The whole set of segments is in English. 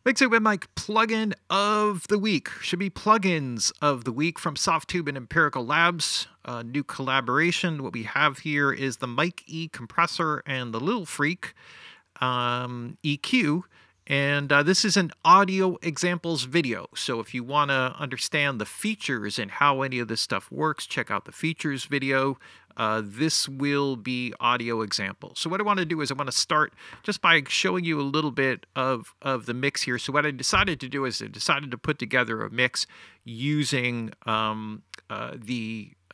Mixer with Mike plugin of the week. Should be plugins of the week from Softube and Empirical Labs. New collaboration. What we have here is the Mic E compressor and the Lil FrEQ EQ. And this is an audio examples video. So if you want to understand the features and how any of this stuff works, check out the features video. This will be audio examples. So what I want to do is I want to start just by showing you a little bit of the mix here. So what I decided to do is I decided to put together a mix using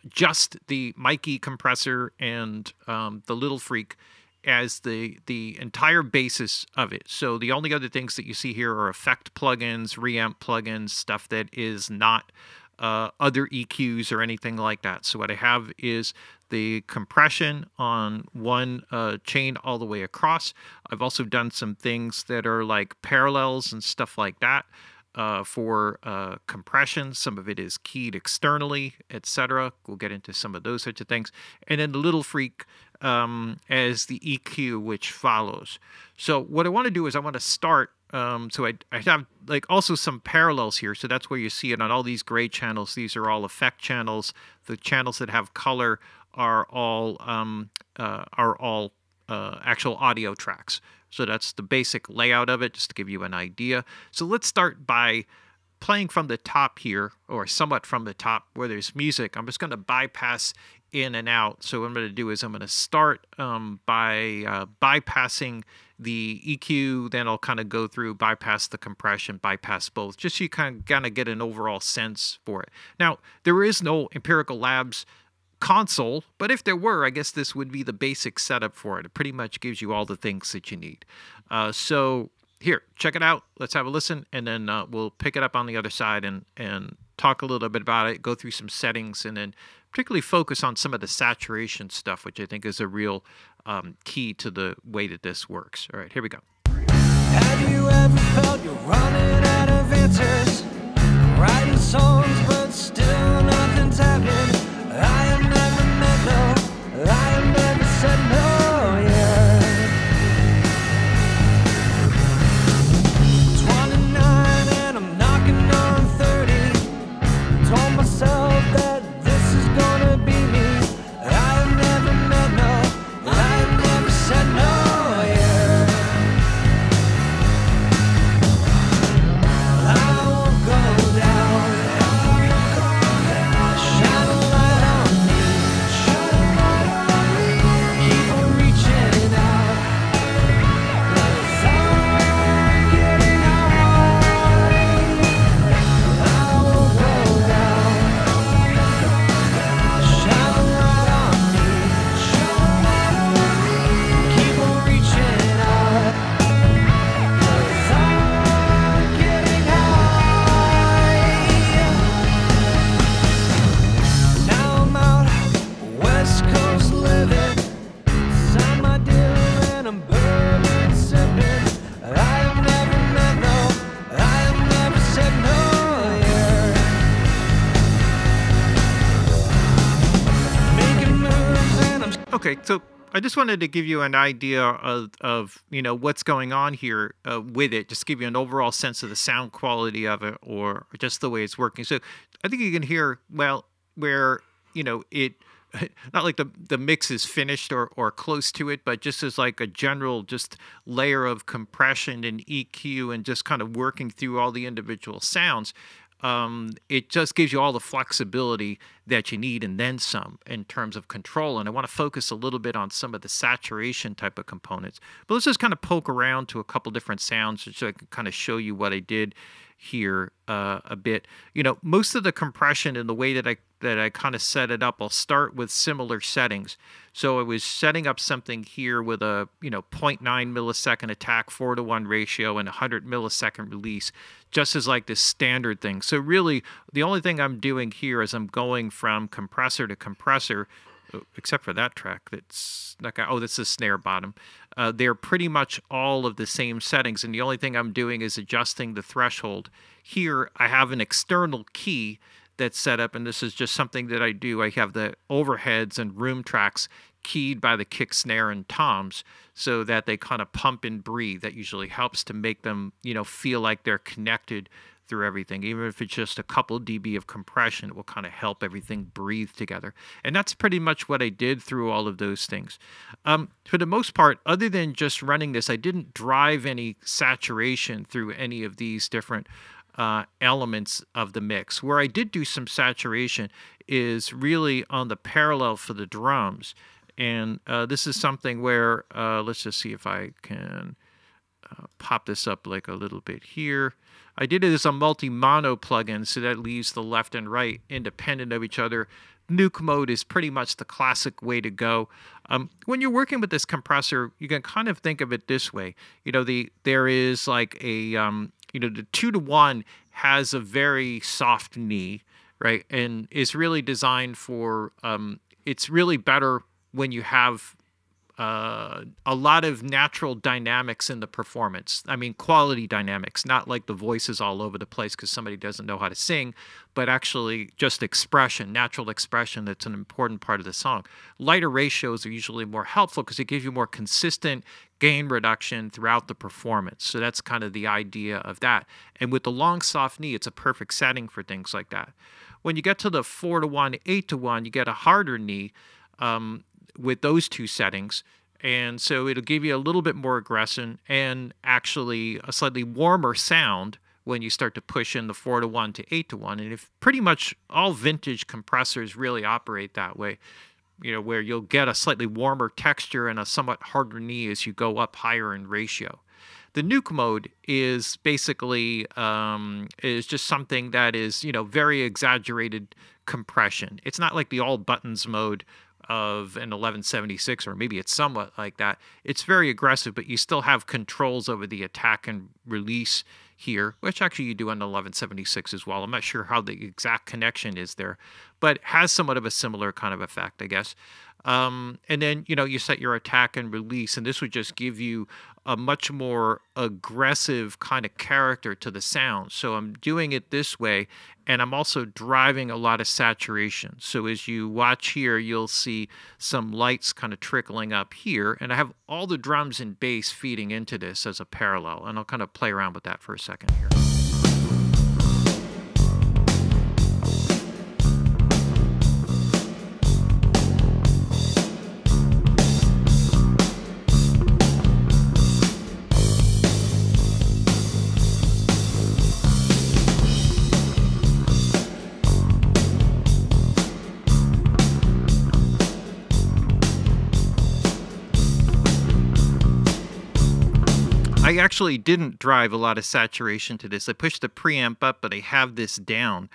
just the Mic E compressor and the Lil FrEQ as the entire basis of it. So the only other things that you see here are effect plugins, reamp plugins, stuff that is not other EQs or anything like that. So what I have is the compression on one chain all the way across. I've also done some things that are like parallels and stuff like that for compression. Some of it is keyed externally, etc. We'll get into some of those sorts of things. And then the Lil FrEQ as the EQ, which follows. So what I want to do is I want to start. So I have like also some parallels here. So that's where you see it on all these gray channels. These are all effect channels. The channels that have color are all actual audio tracks. So that's the basic layout of it, just to give you an idea. So let's start by playing from the top here, or somewhat from the top where there's music. I'm just going to bypass in and out. So what I'm going to do is I'm going to start by bypassing the EQ, then I'll kind of go through, bypass the compression, bypass both, just so you kind of get an overall sense for it. Now, there is no Empirical Labs console, but if there were, I guess this would be the basic setup for it. It pretty much gives you all the things that you need. So here, check it out. Let's have a listen, and then we'll pick it up on the other side and talk a little bit about it, go through some settings, and then particularly focus on some of the saturation stuff, which I think is a real key to the way that this works. All right, here we go. Have you ever felt you're running out of answers? Writing songs, but still nothing's happening. I have never met no, I have never said no, yeah. 29 and I'm knocking on 30. Told myself that this is gonna be me. I have never met no, I have never said no, yeah. I won't go down. Shine a light on me. Keep on reaching out. 'Cause I'm getting high. I won't go down. Shine a light on me. Keep on reaching out. 'Cause I'm getting high. Now I'm out West Coast living. Signed my deal and I'm bourbon sipping. I have never met no, I have never said no, yeah. Making moves and I'm Okay, so I just wanted to give you an idea of you know what's going on here with it, just give you an overall sense of the sound quality of it, or just the way it's working. So I think you can hear well where you know it, not like the mix is finished or close to it, but just as like a general just layer of compression and EQ and just kind of working through all the individual sounds. It just gives you all the flexibility that you need and then some in terms of control. And I want to focus a little bit on some of the saturation type of components. But let's just kind of poke around to a couple different sounds so I can kind of show you what I did here a bit. You know, most of the compression and the way that I kind of set it up, I'll start with similar settings. So I was setting up something here with a 0.9 millisecond attack, 4:1 ratio, and 100 millisecond release, just as like this standard thing. So really, the only thing I'm doing here is I'm going from compressor to compressor, except for that track that's not got, oh, that's the snare bottom. They're pretty much all of the same settings, and the only thing I'm doing is adjusting the threshold. Here, I have an external key that's set up, and this is just something that I do. I have the overheads and room tracks keyed by the kick, snare, and toms, so that they kind of pump and breathe. That usually helps to make them, feel like they're connected through everything. Even if it's just a couple dB of compression, it will kind of help everything breathe together. And that's pretty much what I did through all of those things. For the most part, other than just running this, I didn't drive any saturation through any of these different elements of the mix. Where I did do some saturation is really on the parallel for the drums. And this is something where, let's just see if I can pop this up like a little bit here. I did it as a multi-mono plugin, so that leaves the left and right independent of each other. Nuke mode is pretty much the classic way to go. When you're working with this compressor, you can kind of think of it this way. There is like a, the 2-to-1 has a very soft knee, right? And is really designed for, it's really better when you have a lot of natural dynamics in the performance. I mean, quality dynamics, not like the voices all over the place because somebody doesn't know how to sing, but actually just expression, natural expression. That's an important part of the song. Lighter ratios are usually more helpful because it gives you more consistent gain reduction throughout the performance. So that's kind of the idea of that. And with the long soft knee, it's a perfect setting for things like that. When you get to the 4-to-1, 8-to-1, you get a harder knee with those two settings. And so it'll give you a little bit more aggression and actually a slightly warmer sound when you start to push in the 4-to-1 to 8-to-1. And if pretty much all vintage compressors really operate that way, where you'll get a slightly warmer texture and a somewhat harder knee as you go up higher in ratio. The nuke mode is basically is just something that is, very exaggerated compression. It's not like the all buttons mode of an 1176, or maybe it's somewhat like that. It's very aggressive, but you still have controls over the attack and release here, which actually you do on the 1176 as well. I'm not sure how the exact connection is there, but has somewhat of a similar kind of effect, I guess. And then, you set your attack and release, and this would just give you a much more aggressive kind of character to the sound. So I'm doing it this way, and I'm also driving a lot of saturation. So as you watch here, you'll see some lights kind of trickling up here, and I have all the drums and bass feeding into this as a parallel, and I'll kind of play around with that for a second here. I actually didn't drive a lot of saturation to this. I pushed the preamp up, but I have this down.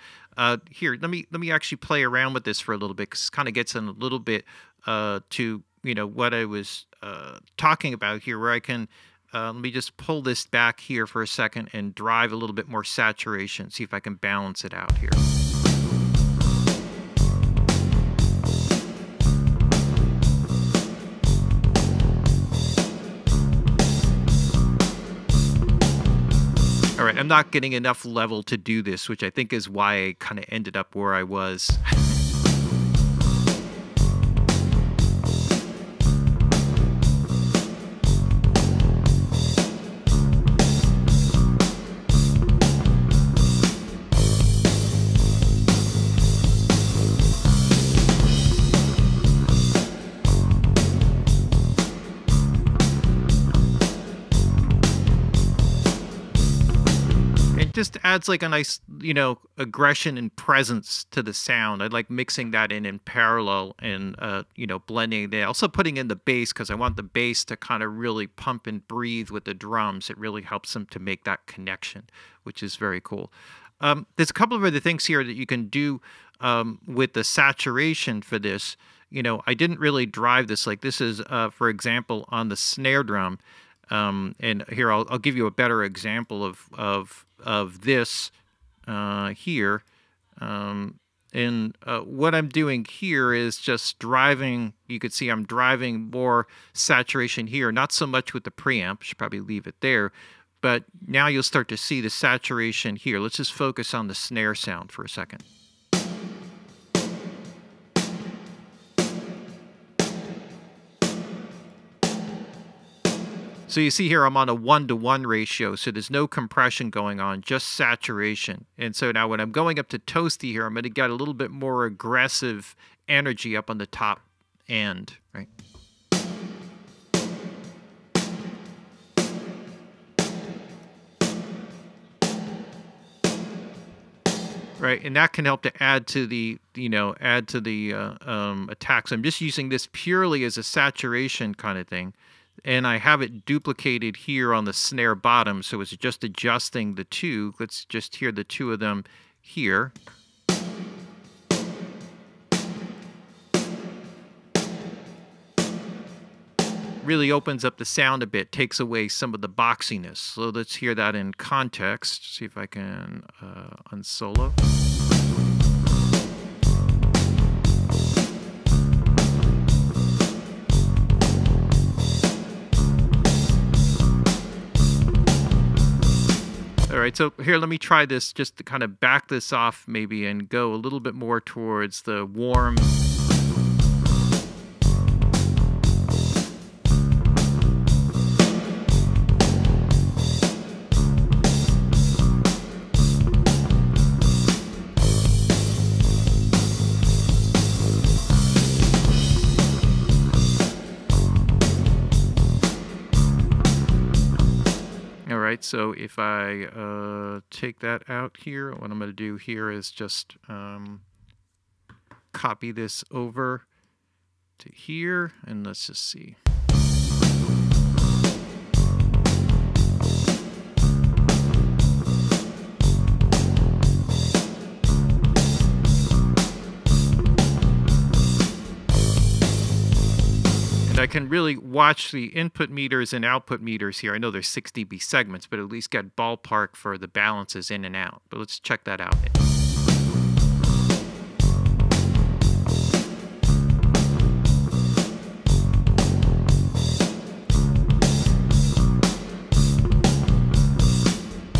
Here, let me actually play around with this for a little bit, because it kind of gets in a little bit to what I was talking about here, where I can let me just pull this back here for a second and drive a little bit more saturation. See if I can balance it out here. All right, I'm not getting enough level to do this, which I think is why I kind of ended up where I was. Just adds like a nice, aggression and presence to the sound. I like mixing that in parallel and, blending it. Also putting in the bass, because I want the bass to kind of really pump and breathe with the drums. It really helps them to make that connection, which is very cool. There's a couple of other things here that you can do with the saturation for this. I didn't really drive this. Like this is, for example, on the snare drum. And here I'll give you a better example of this here. And what I'm doing here is just driving. You could see I'm driving more saturation here, not so much with the preamp. Should probably leave it there. But now you'll start to see the saturation here. Let's just focus on the snare sound for a second. So you see here I'm on a 1-to-1 ratio, so there's no compression going on, just saturation. And so now when I'm going up to toasty here, I'm going to get a little bit more aggressive energy up on the top end, right? Right, and that can help to add to the, attack. So I'm just using this purely as a saturation kind of thing. And I have it duplicated here on the snare bottom, so it's just adjusting the two. Let's just hear the two of them here. Really opens up the sound a bit, takes away some of the boxiness. So let's hear that in context. See if I can unsolo. All right, so here, let me try this just to kind of back this off maybe and go a little bit more towards the warm. So if I take that out here, what I'm going to do here is just copy this over to here, and let's just see. I can really watch the input meters and output meters here. I know there's 6 dB segments, but at least get ballpark for the balances in and out. But let's check that out.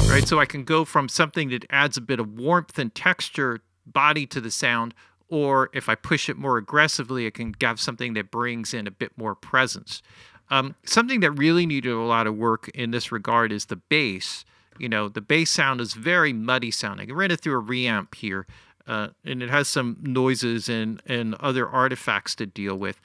Right, so I can go from something that adds a bit of warmth and texture, body to the sound, or if I push it more aggressively, I can have something that brings in a bit more presence. Something that really needed a lot of work in this regard is the bass. You know, the bass sound is very muddy sounding. I ran it through a reamp here, and it has some noises and other artifacts to deal with.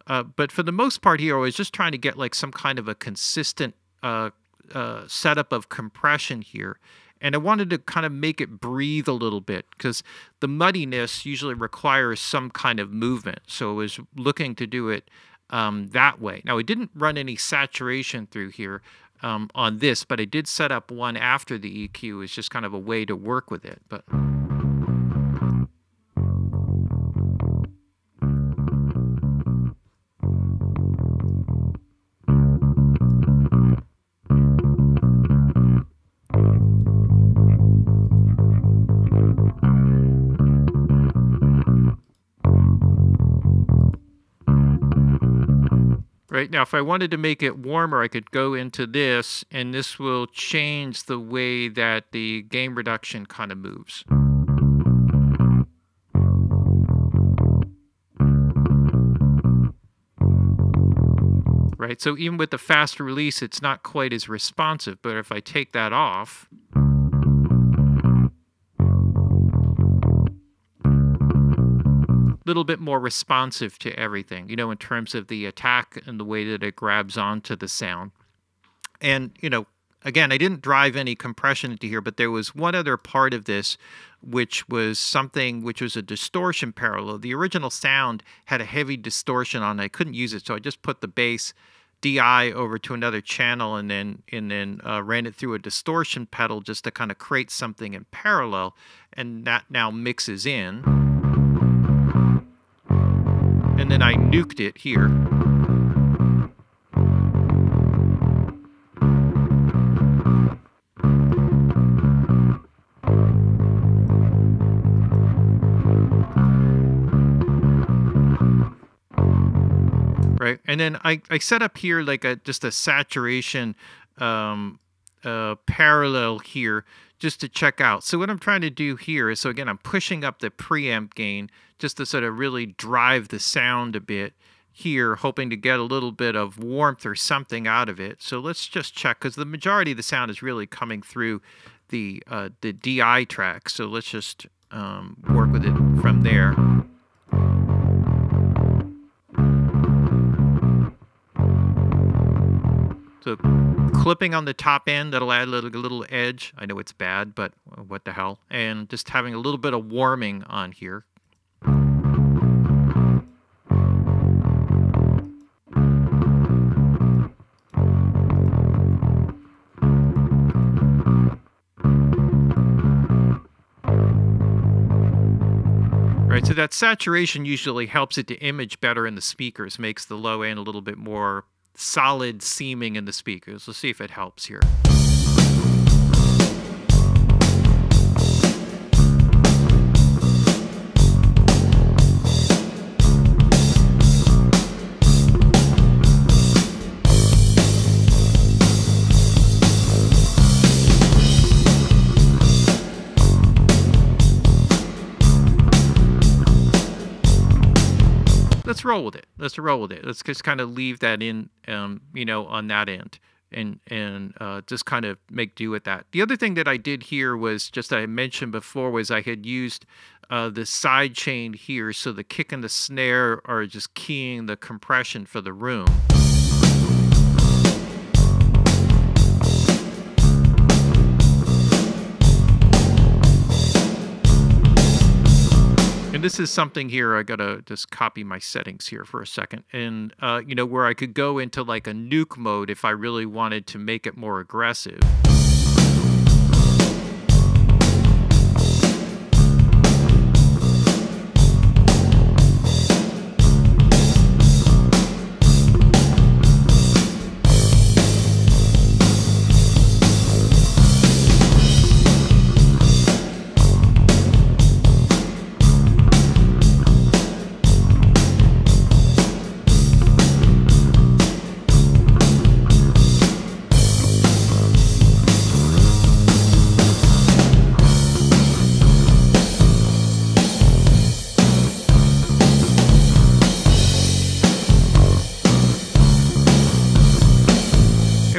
But for the most part here, I was just trying to get like some kind of a consistent setup of compression here. And I wanted to kind of make it breathe a little bit because the muddiness usually requires some kind of movement. So I was looking to do it that way. Now, I didn't run any saturation through here on this, but I did set up one after the EQ. It's just kind of a way to work with it. But right now, if I wanted to make it warmer, I could go into this, and this will change the way that the gain reduction kind of moves. Right, so even with the faster release, it's not quite as responsive, but if I take that off, little bit more responsive to everything, you know, in terms of the attack and the way that it grabs onto the sound. And, you know, again, I didn't drive any compression into here, but there was one other part of this, which was something which was a distortion parallel. The original sound had a heavy distortion on it. I couldn't use it, so I just put the bass DI over to another channel and then ran it through a distortion pedal just to kind of create something in parallel, and that now mixes in. And then I nuked it here. Right, and then I set up here like just a saturation parallel here just to check out. So what I'm trying to do here is, so again, I'm pushing up the preamp gain just to sort of really drive the sound a bit. here, hoping to get a little bit of warmth or something out of it. So let's just check, because the majority of the sound is really coming through the DI track. So let's just work with it from there. So clipping on the top end, that'll add a little edge. I know it's bad, but what the hell. And just having a little bit of warming on here. Right, so that saturation usually helps it to image better in the speakers, makes the low end a little bit more solid seeming in the speakers. Let's see if it helps here. Let's roll with it. Let's roll with it. Let's just kind of leave that in, you know, on that end, and just kind of make do with that. The other thing that I did here was, just I mentioned before, was I had used the side chain here, so the kick and the snare are just keying the compression for the room. And this is something here, I gotta just copy my settings here for a second. And, you know, where I could go into like a nuke mode if I really wanted to make it more aggressive.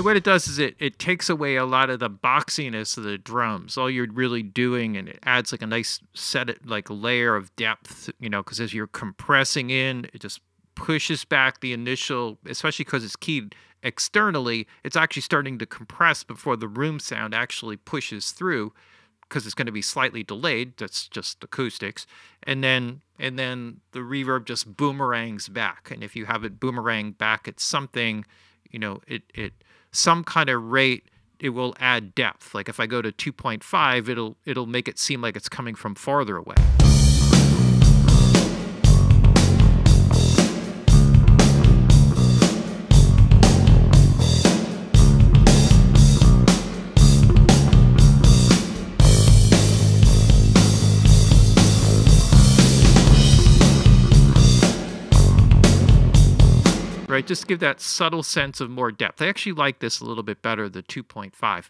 What it does is it takes away a lot of the boxiness of the drums. All you're really doing, and it adds like a nice like layer of depth, you know, because as you're compressing in, it just pushes back the initial, especially because it's keyed externally, it's actually starting to compress before the room sound actually pushes through, because it's going to be slightly delayed. That's just acoustics. And then the reverb just boomerangs back. And if you have it boomerang back at something, you know, some kind of rate, it will add depth. Like if I go to 2.5, it'll make it seem like it's coming from farther away. Right, just give that subtle sense of more depth. I actually like this a little bit better, the 2.5.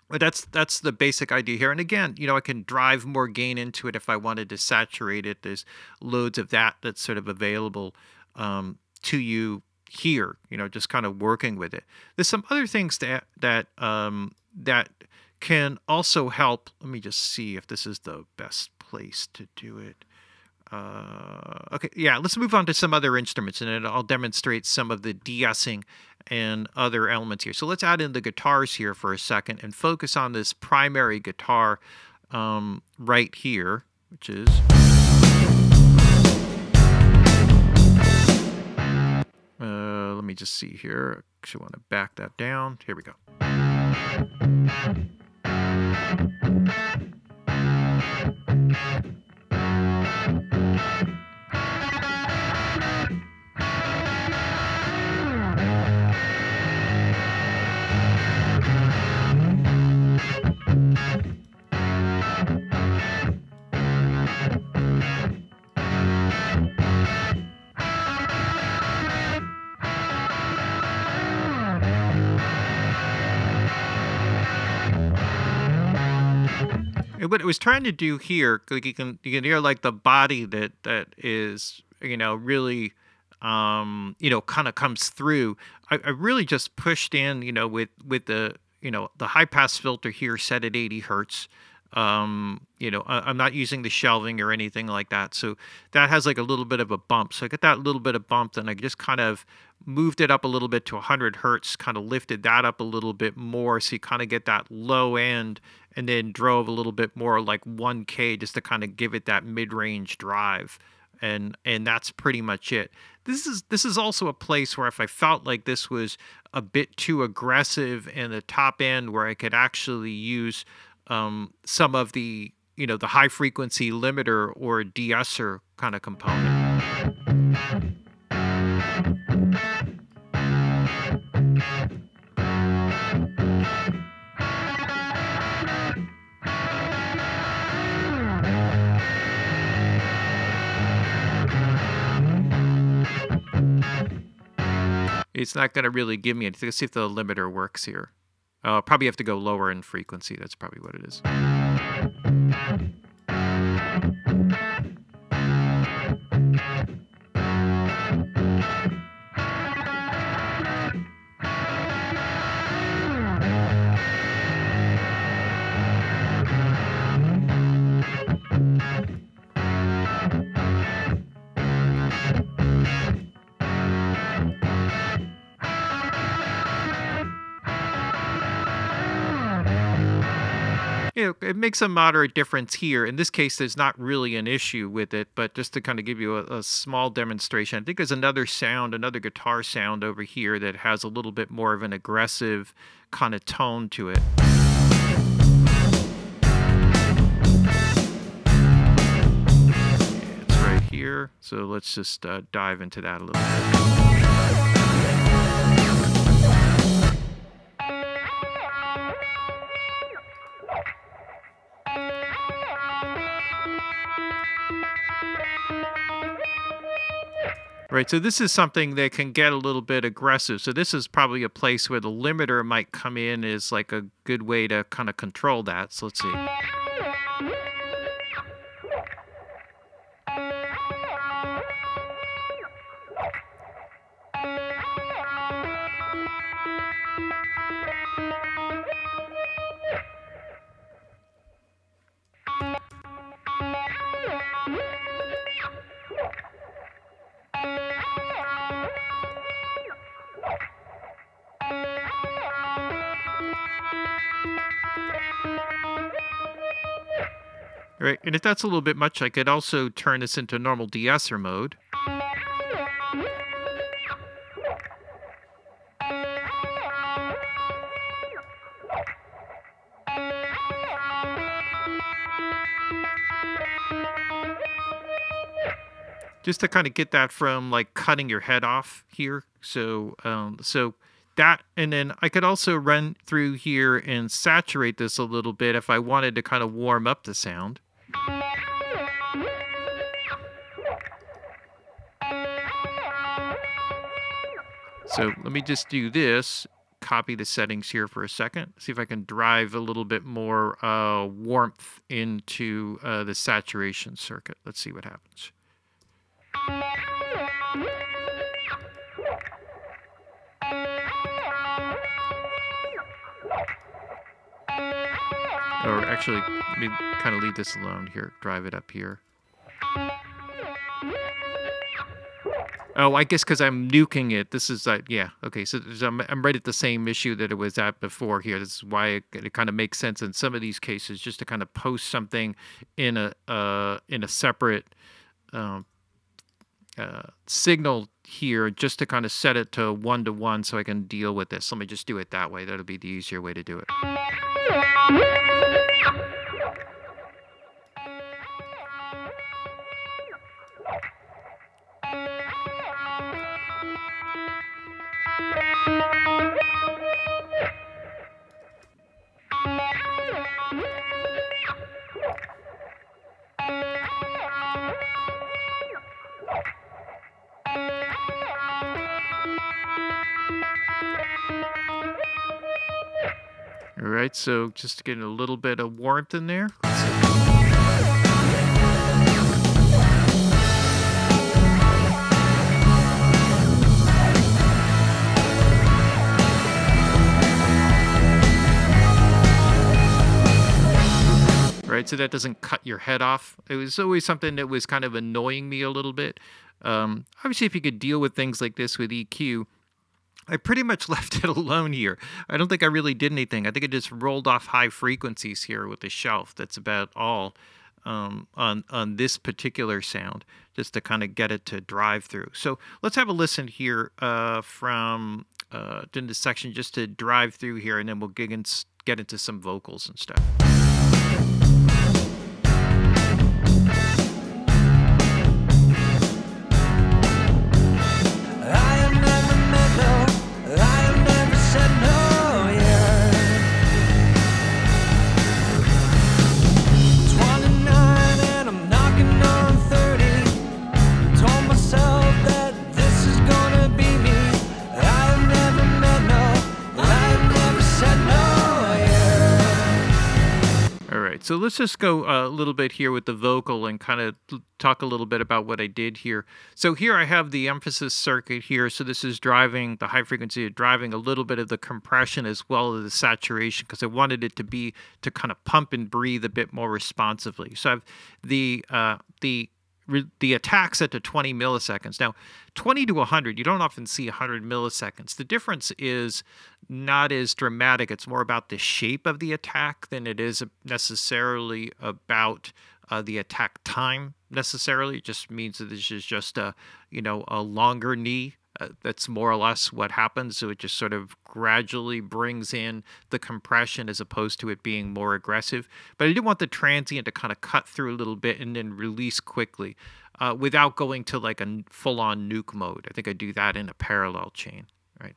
But that's the basic idea here. And again, you know, I can drive more gain into it if I wanted to saturate it. There's loads of that's sort of available to you here, you know, just kind of working with it. There's some other things that can also help. Let me just see if this is the best place to do it. Okay, yeah, let's move on to some other instruments, and then I'll demonstrate some of the de-essing and other elements here. So let's add in the guitars here for a second and focus on this primary guitar right here, which is... let me just see here. Actually want to back that down. Here we go. And what it was trying to do here, like you can hear like the body that is, you know, really you know, kind of comes through. I really just pushed in, you know, with the, you know, the high pass filter here set at 80 hertz. You know, I'm not using the shelving or anything like that. So that has like a little bit of a bump. So I get that little bit of bump, then I just kind of moved it up a little bit to 100 hertz, kind of lifted that up a little bit more. So you kind of get that low end, and then drove a little bit more like 1K just to kind of give it that mid-range drive. And that's pretty much it. This is also a place where if I felt like this was a bit too aggressive in the top end, where I could actually use some of the, you know, the high frequency limiter or de-esser kind of component. It's not going to really give me anything. Let's see if the limiter works here. Probably have to go lower in frequency. That's probably what it is. You know, it makes a moderate difference here. In this case, there's not really an issue with it, but just to kind of give you a small demonstration, I think there's another sound, another guitar sound over here that has a little bit more of an aggressive kind of tone to it. It's right here, so let's just dive into that a little bit. Right, so this is something that can get a little bit aggressive. So this is probably a place where the limiter might come in as like a good way to kind of control that. So let's see. Right, and if that's a little bit much, I could also turn this into normal de-esser mode. Just to kind of get that from like cutting your head off here. So, that, and then I could also run through here and saturate this a little bit if I wanted to kind of warm up the sound. So let me just do this, copy the settings here for a second, see if I can drive a little bit more warmth into the saturation circuit. Let's see what happens. Or actually, let me kind of leave this alone here, drive it up here. Oh, I guess because I'm nuking it. This is, yeah, okay, so I'm right at the same issue that it was at before here. This is why it kind of makes sense in some of these cases just to kind of post something in a separate signal here just to kind of set it to 1-to-1 so I can deal with this. Let me just do it that way. That'll be the easier way to do it. All right, so just getting a little bit of warmth in there. right? So that doesn't cut your head off. It was always something that was kind of annoying me a little bit. Obviously, if you could deal with things like this with EQ, I pretty much left it alone here. I don't think I really did anything. I think I just rolled off high frequencies here with the shelf. That's about all on this particular sound, just to kind of get it to drive through. So let's have a listen here from in this section just to drive through here, and then we'll get into some vocals and stuff. So let's just go a little bit here with the vocal and kind of talk a little bit about what I did here. So here I have the emphasis circuit here. So this is driving the high frequency, driving a little bit of the compression as well as the saturation, because I wanted it to kind of pump and breathe a bit more responsively. So I have the attack set to 20 milliseconds. Now, 20 to 100, you don't often see 100 milliseconds. The difference is not as dramatic. It's more about the shape of the attack than it is necessarily about the attack time necessarily. It just means that this is just a longer knee. That's more or less what happens. So it just sort of gradually brings in the compression as opposed to it being more aggressive. But I didn't want the transient to kind of cut through a little bit and then release quickly without going to like a full-on nuke mode. I think I do that in a parallel chain, right?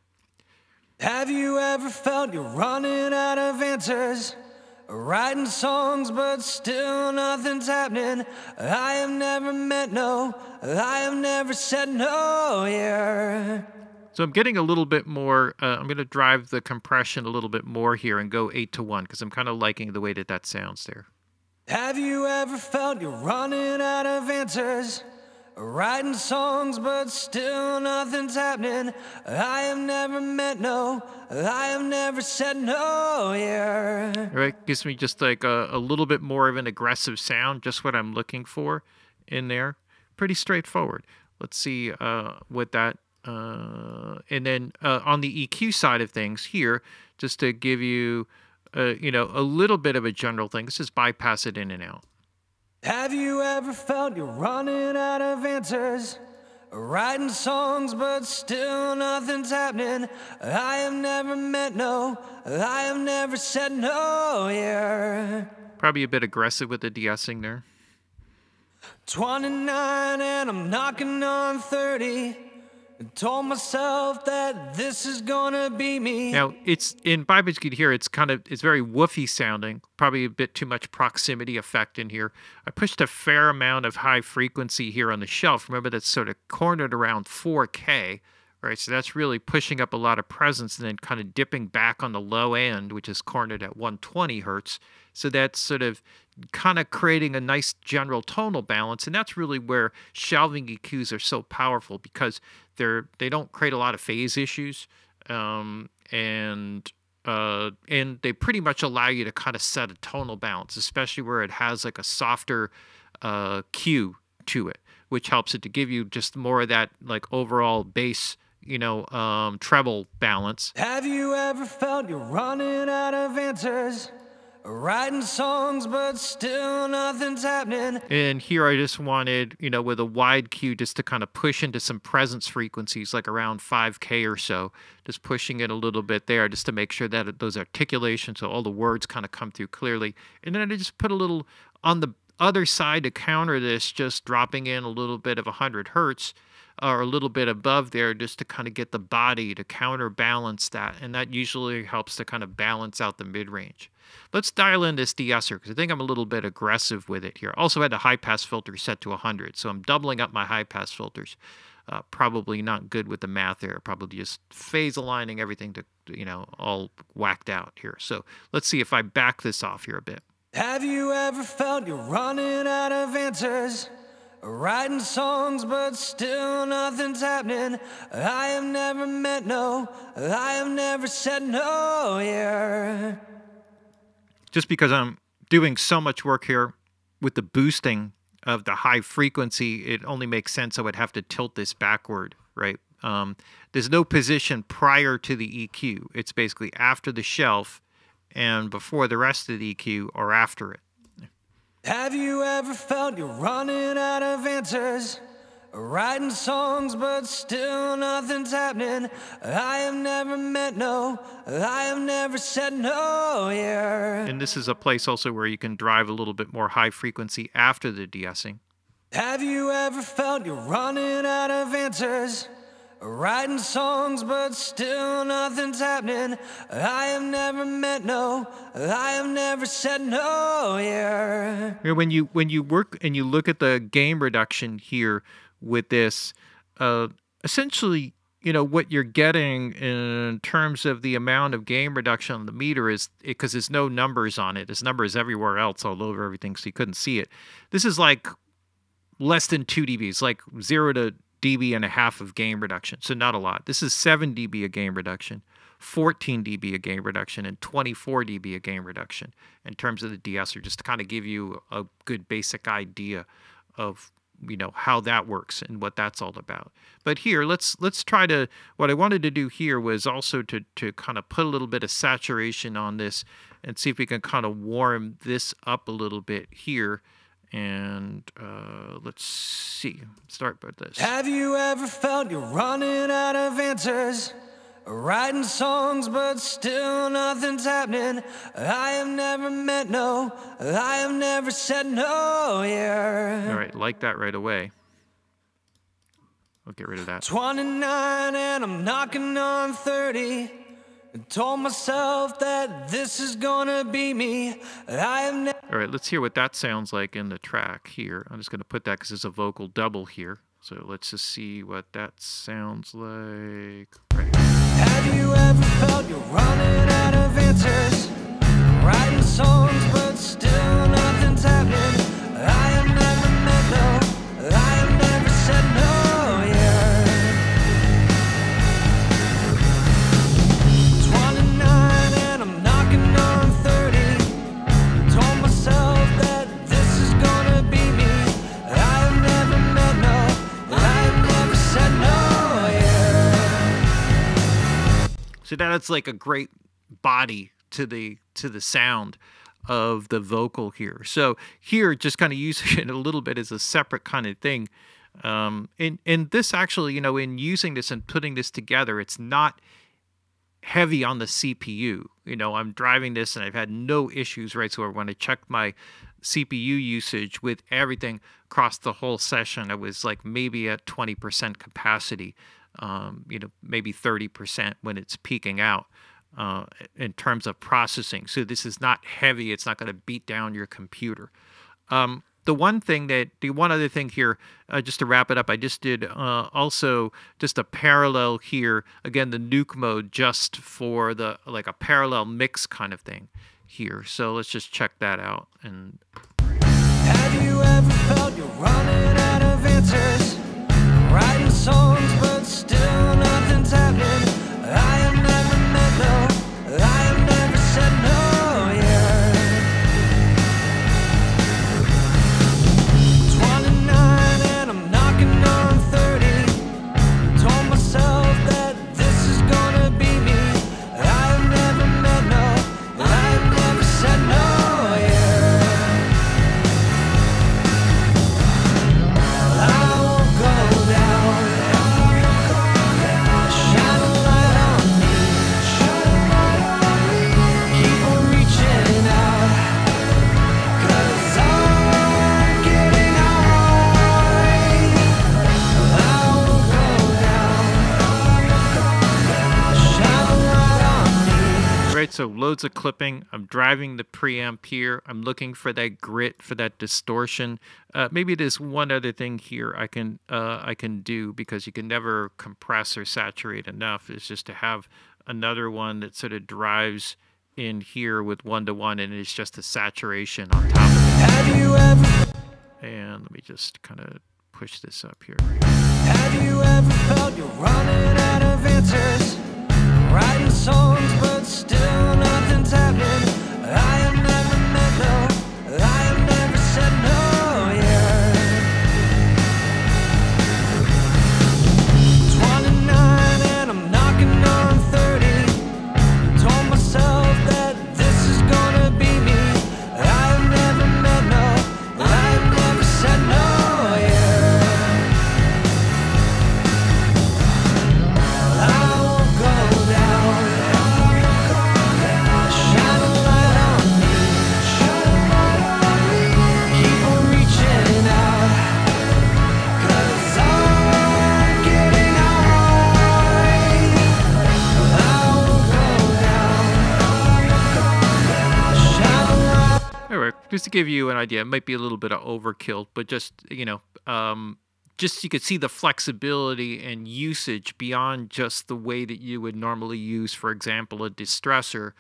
Have you ever felt you're running out of answers? Writing songs, but still nothing's happening. I have never met no, I have never said no, yeah. So I'm getting a little bit more, I'm going to drive the compression a little bit more here and go 8 to 1, because I'm kind of liking the way that sounds there. Have you ever felt you're running out of answers? Writing songs, but still nothing's happening. I have never met no, I have never said no, yeah. All right, gives me just like a little bit more of an aggressive sound, just what I'm looking for in there. Pretty straightforward. Let's see what that, and then on the EQ side of things here, just to give you, a little bit of a general thing. Let's just bypass it in and out. Have you ever felt you're running out of answers? Writing songs, but still nothing's happening. I have never met no, I have never said no, yeah. Probably a bit aggressive with the de-essing there. 29 and I'm knocking on 30. Told myself that this is gonna be me. Now, it's in bypass, you can hear it's very woofy sounding, probably a bit too much proximity effect in here. I pushed a fair amount of high frequency here on the shelf. Remember, that's sort of cornered around 4K, right? So that's really pushing up a lot of presence and then kind of dipping back on the low end, which is cornered at 120 hertz. So that's sort of kind of creating a nice general tonal balance, and that's really where shelving EQs are so powerful, because they don't create a lot of phase issues, and they pretty much allow you to kind of set a tonal balance, especially where it has like a softer cue to it, which helps it to give you just more of that like overall bass, treble balance. Have you ever felt you're running out of answers? Writing songs, but still nothing's happening. And here I just wanted, with a wide cue, just to kind of push into some presence frequencies, like around 5K or so, just pushing it a little bit there, just to make sure that those articulations, so all the words kind of come through clearly. And then I just put a little on the other side to counter this, just dropping in a little bit of 100 hertz, or a little bit above there, just to kind of get the body to counterbalance that. And that usually helps to kind of balance out the mid-range. Let's dial in this de-esser, because I think I'm a little bit aggressive with it here. Also had the high-pass filter set to 100, so I'm doubling up my high-pass filters. Probably not good with the math there. Probably just phase aligning everything to, all whacked out here. So let's see if I back this off here a bit. Have you ever felt you're running out of answers? Writing songs, but still nothing's happening. I have never met no, I have never said no, yeah. Just because I'm doing so much work here with the boosting of the high frequency, it only makes sense I would have to tilt this backward, right? There's no position prior to the EQ. It's basically after the shelf and before the rest of the EQ or after it. Have you ever felt you're running out of answers? Writing songs, but still nothing's happening. I have never met no, I have never said no, yeah. And this is a place also where you can drive a little bit more high frequency after the de-essing. Have you ever felt you're running out of answers? Writing songs, but still nothing's happening. I have never met no, I have never said no, yeah. When you work and you look at the gain reduction here with this, essentially, you know, what you're getting in terms of the amount of gain reduction on the meter is, because there's no numbers on it. There's numbers everywhere else all over everything, so you couldn't see it. This is like less than 2 dBs, like 0 to dB and a half of gain reduction, so not a lot. This is 7 dB of gain reduction, 14 dB of gain reduction, and 24 dB of gain reduction in terms of the de-esser, just to kind of give you a good basic idea of, you know, how that works and what that's all about. But here, let's try to, what I wanted to do here was also to kind of put a little bit of saturation on this and see if we can kind of warm this up a little bit here. And let's see, start with this. Have you ever felt you're running out of answers? Writing songs, but still nothing's happening. I have never met no, I have never said no, yeah. All right, like that right away. I'll get rid of that. 29 and I'm knocking on 30. I told myself that this is gonna be me. I have never. All right, let's hear what that sounds like in the track here. I'm just going to put that because there's a vocal double here. So let's just see what that sounds like. Right. Have you ever felt you're running out of answers? Writing songs, but still nothing's happening. I have never met no, I have never said no, yeah. 29 and I'm knocking on 30. Told myself that this is gonna be me. I have never met no, I have never said no, yeah. So that's like a great body to the sound of the vocal here. So here, just kind of using it a little bit as a separate kind of thing. And this actually, you know, in using this and putting this together, it's not heavy on the CPU. You know, I'm driving this and I've had no issues, right? So when I checked my CPU usage with everything across the whole session, I was like maybe at 20% capacity, you know, maybe 30% when it's peaking out in terms of processing. So this is not heavy. It's not going to beat down your computer. The one other thing here, just to wrap it up, I just did also just a parallel here. Again, the nuke mode just for the, like a parallel mix kind of thing here. So let's just check that out. And have you ever felt you're running out of answers? Writing songs, but still nothing's happening. I have never met no, I have never said no, yeah. 29 and I'm knocking on 30. Told myself that this is gonna be me. I have never met no, I have never said no, yeah. I won't go down. Shine a light on me. Keep on reaching out. 'Cause I'm getting high. I won't go down. Shine a light on me. right, so loads of clipping. I'm driving the preamp here. I'm looking for that grit, for that distortion. Maybe there's one other thing here I can do, because you can never compress or saturate enough, is just to have another one that sort of drives in here with 1-to-1, and it's just a saturation on top of it. Have you ever? And let me just kind of push this up here. Have you ever felt you're running out of answers? Writing songs, but still nothing's happening. I have never met no, Just to give you an idea, it might be a little bit of overkill, but just, just you could see the flexibility and usage beyond just the way that you would normally use, for example, a distressor,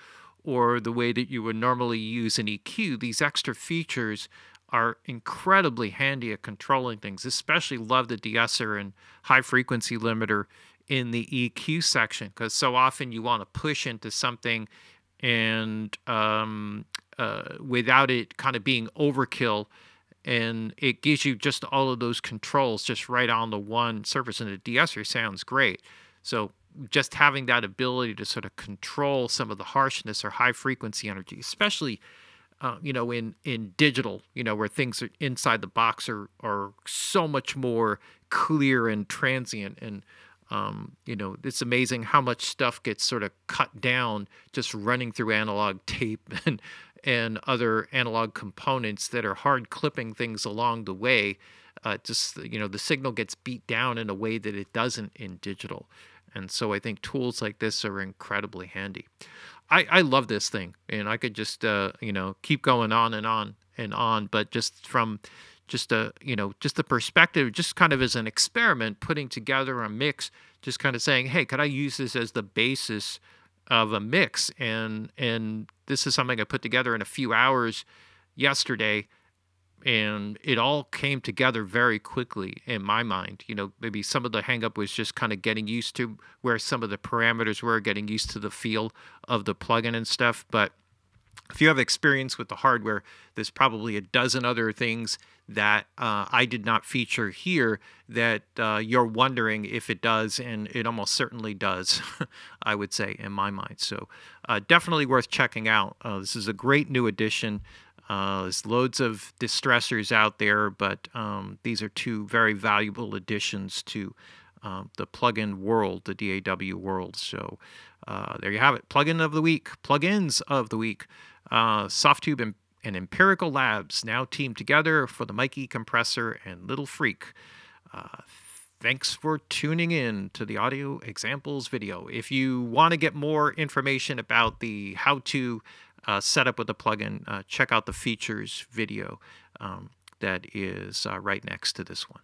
or the way that you would normally use an EQ. These extra features are incredibly handy at controlling things. Especially love the de-esser and high frequency limiter in the EQ section, because so often you want to push into something and without it kind of being overkill, and it gives you just all of those controls just right on the one surface, and the de-esser sounds great. So just having that ability to sort of control some of the harshness or high frequency energy, especially in digital, where things are inside the box are so much more clear and transient. And it's amazing how much stuff gets sort of cut down just running through analog tape and other analog components that are hard clipping things along the way. The signal gets beat down in a way that it doesn't in digital. And so I think tools like this are incredibly handy. I love this thing, and I could just, keep going on and on and on, but just from just the perspective, just kind of as an experiment, putting together a mix, just kind of saying, hey, could I use this as the basis of a mix? And this is something I put together in a few hours yesterday, and it all came together very quickly in my mind. Maybe some of the hang up was just kind of getting used to where some of the parameters were, getting used to the feel of the plugin and stuff. But if you have experience with the hardware, there's probably a dozen other things that I did not feature here that you're wondering if it does, and it almost certainly does, I would say, in my mind. So definitely worth checking out. This is a great new addition. There's loads of distressors out there, but these are two very valuable additions to the plugin world, the DAW world. So there you have it. Plugin of the week, plugins of the week. Softube and Empirical Labs now teamed together for the Mikey compressor and Lil FrEQ. Thanks for tuning in to the Audio Examples video. If you want to get more information about the how-to setup with the plugin, check out the features video that is right next to this one.